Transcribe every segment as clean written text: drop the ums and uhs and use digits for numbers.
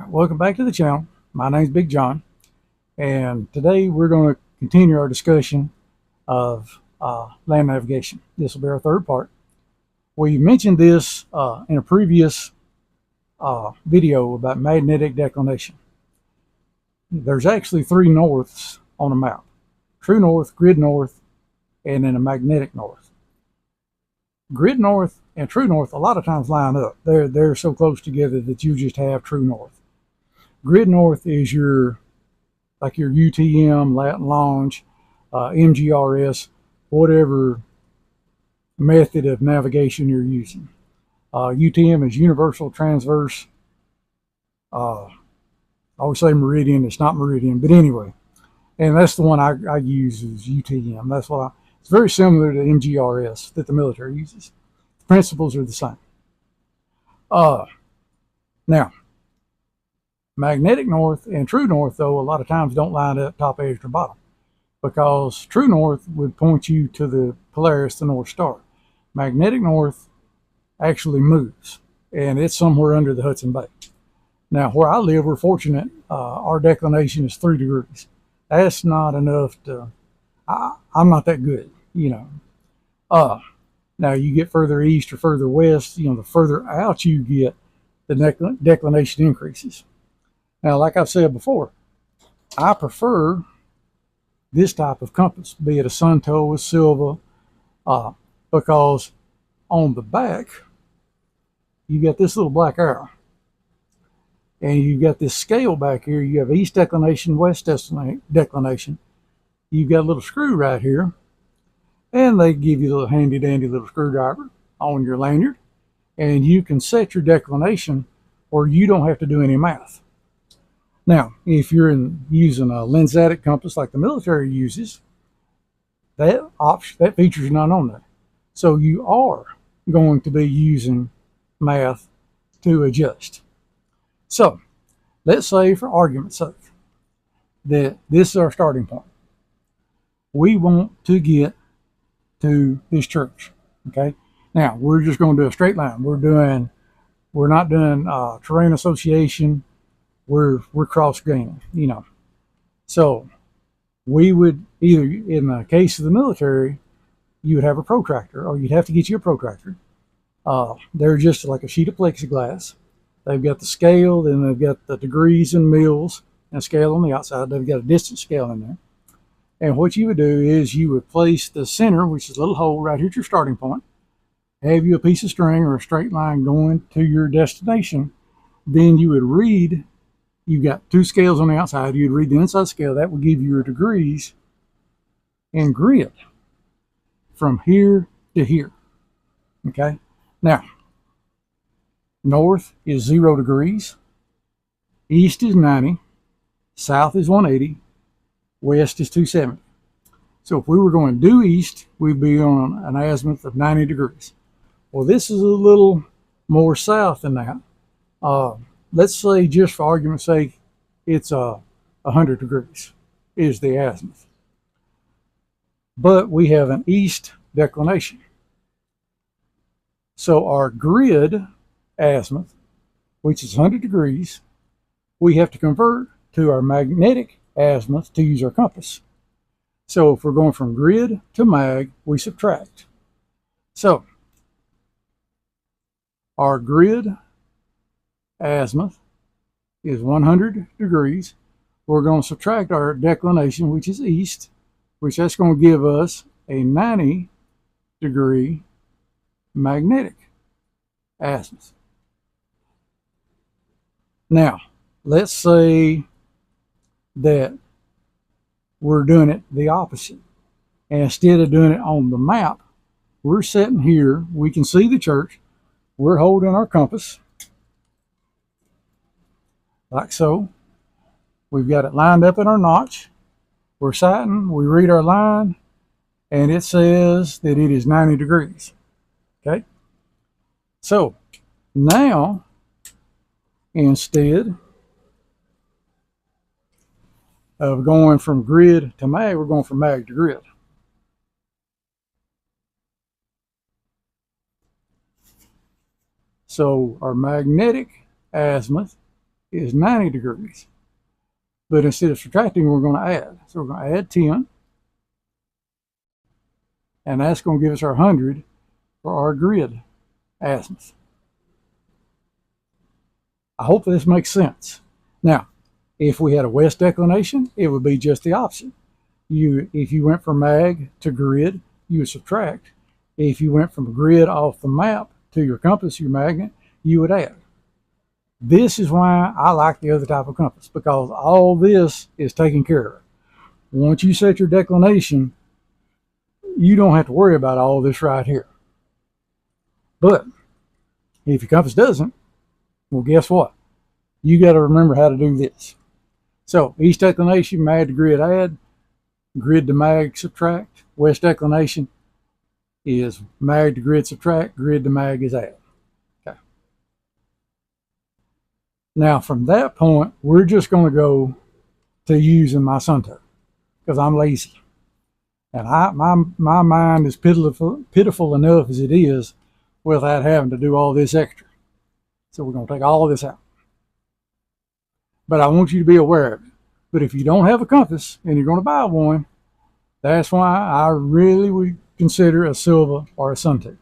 Welcome back to the channel. My name's Big John, and today we're going to continue our discussion of land navigation. This will be our third part. We mentioned this in a previous video about magnetic declination. There's actually three norths on a map: true north, grid north, and then a magnetic north. Grid north and true north a lot of times line up. They're so close together that you just have true north. Grid north is your UTM, Latin Longe, MGRS, whatever method of navigation you're using. UTM is universal transverse. I always say meridian. It's not meridian, but anyway, and that's the one I use is UTM. It's very similar to MGRS that the military uses. The principles are the same. Now, magnetic north and true north, though, a lot of times don't line up top, edge, or bottom, because true north would point you to the Polaris, the North Star. Magnetic north actually moves, and it's somewhere under the Hudson Bay. Now, where I live, we're fortunate. Our declination is 3 degrees. That's not enough to... I'm not that good, you know. Now, you get further east or further west, the further out you get, the declination increases. Now, like I've said before, I prefer this type of compass, be it a Sunto, a Silva, because on the back, you got this little black arrow. And you got this scale back here. You have east declination, west declination. You've got a little screw right here. And they give you a little handy dandy little screwdriver on your lanyard. And you can set your declination where you don't have to do any math. Now, if you're using a lensatic compass like the military uses, that feature is not on there. So you are going to be using math to adjust. So let's say, for argument's sake, that this is our starting point. We want to get to this church. Okay. Now we're just going to do a straight line. We're not doing terrain association. We're cross gaining, So we would either, in the case of the military, you would have a protractor, or you'd have to get you a protractor. They're just like a sheet of plexiglass. They've got the scale, then they've got the degrees and mils, and a scale on the outside. They've got a distance scale in there. And what you would do is you would place the center, which is a little hole right here at your starting point, have you a piece of string or a straight line going to your destination. Then you would read, you've got 2 scales on the outside. You'd read the inside scale. That would give you your degrees and grid from here to here. Okay. Now, north is 0 degrees. East is 90. South is 180. West is 270. So if we were going due east, we'd be on an azimuth of 90 degrees. Well, this is a little more south than that. Let's say, just for argument's sake, it's 100 degrees is the azimuth. But we have an east declination. So our grid azimuth, which is 100 degrees, we have to convert to our magnetic azimuth to use our compass. So if we're going from grid to mag, we subtract. So our grid azimuth is 100 degrees. We're going to subtract our declination, which is east, which that's going to give us a 90 degree magnetic azimuth. Now, let's say that we're doing it the opposite. And instead of doing it on the map, we're sitting here. We can see the church. We're holding our compass like so. We've got it lined up in our notch. We're sighting. We read our line, and it says that it is 90 degrees. Okay. So now, instead of going from grid to mag, we're going from mag to grid. So our magnetic azimuth is 90 degrees. But instead of subtracting, we're going to add. So we're going to add 10. And that's going to give us our 100 for our grid azimuth. I hope this makes sense. Now, if we had a west declination, it would be just the opposite. If you went from mag to grid, you would subtract. If you went from grid off the map to your compass, your magnet, you would add. This is why I like the other type of compass, because all this is taken care of. Once you set your declination, you don't have to worry about all this right here. But if your compass doesn't, well, guess what? You got to remember how to do this. So east declination, mag to grid add, grid to mag subtract. West declination is mag to grid subtract, grid to mag is add. Okay. Now from that point, we're just going to go to using my Suunto because I'm lazy. And my mind is pitiful enough as it is without having to do all this extra. So we're going to take all this out. But I want you to be aware of it. But if you don't have a compass and you're going to buy one, that's why I really would consider a Silva or a Suunto.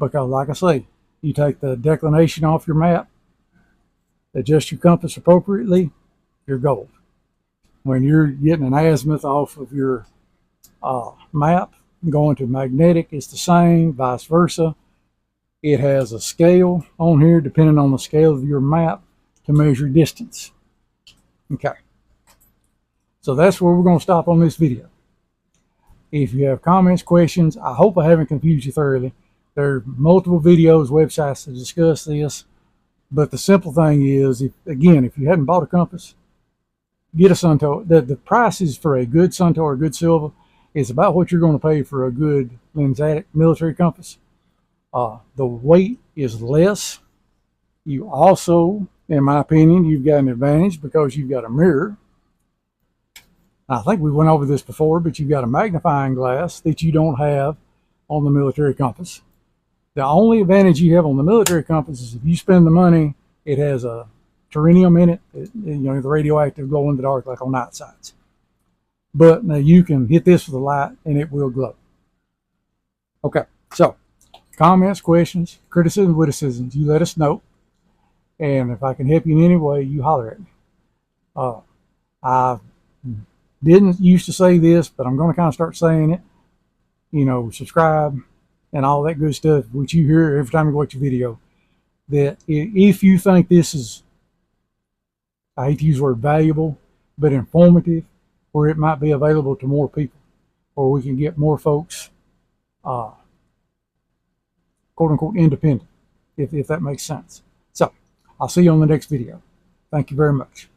Because like I say, you take the declination off your map, adjust your compass appropriately, you're gold. When you're getting an azimuth off of your map, going to magnetic, it's the same, vice versa. It has a scale on here, depending on the scale of your map, to measure distance. Okay. So that's where we're going to stop on this video. If you have comments, questions, I hope I haven't confused you thoroughly. There are multiple videos, websites to discuss this. But the simple thing is, if you hadn't bought a compass, get a Suunto. The prices for a good Suunto or a good Silva is about what you're going to pay for a good Lensatic military compass. The weight is less. You also, in my opinion, you've got an advantage because you've got a mirror. I think we went over this before, but you've got a magnifying glass that you don't have on the military compass. The only advantage you have on the military compass is if you spend the money, it has a terrenium in it, the radioactive glow in the dark like on night sights. But now you can hit this with a light and it will glow. Okay, so comments, questions, criticisms, witticisms, you let us know. And if I can help you in any way, you holler at me. I didn't used to say this, but I'm going to kind of start saying it. Subscribe and all that good stuff, which you hear every time you watch a video. That if you think this is, I hate to use the word valuable, but informative, where it might be available to more people, or we can get more folks, quote unquote, independent, if that makes sense. So I'll see you on the next video. Thank you very much.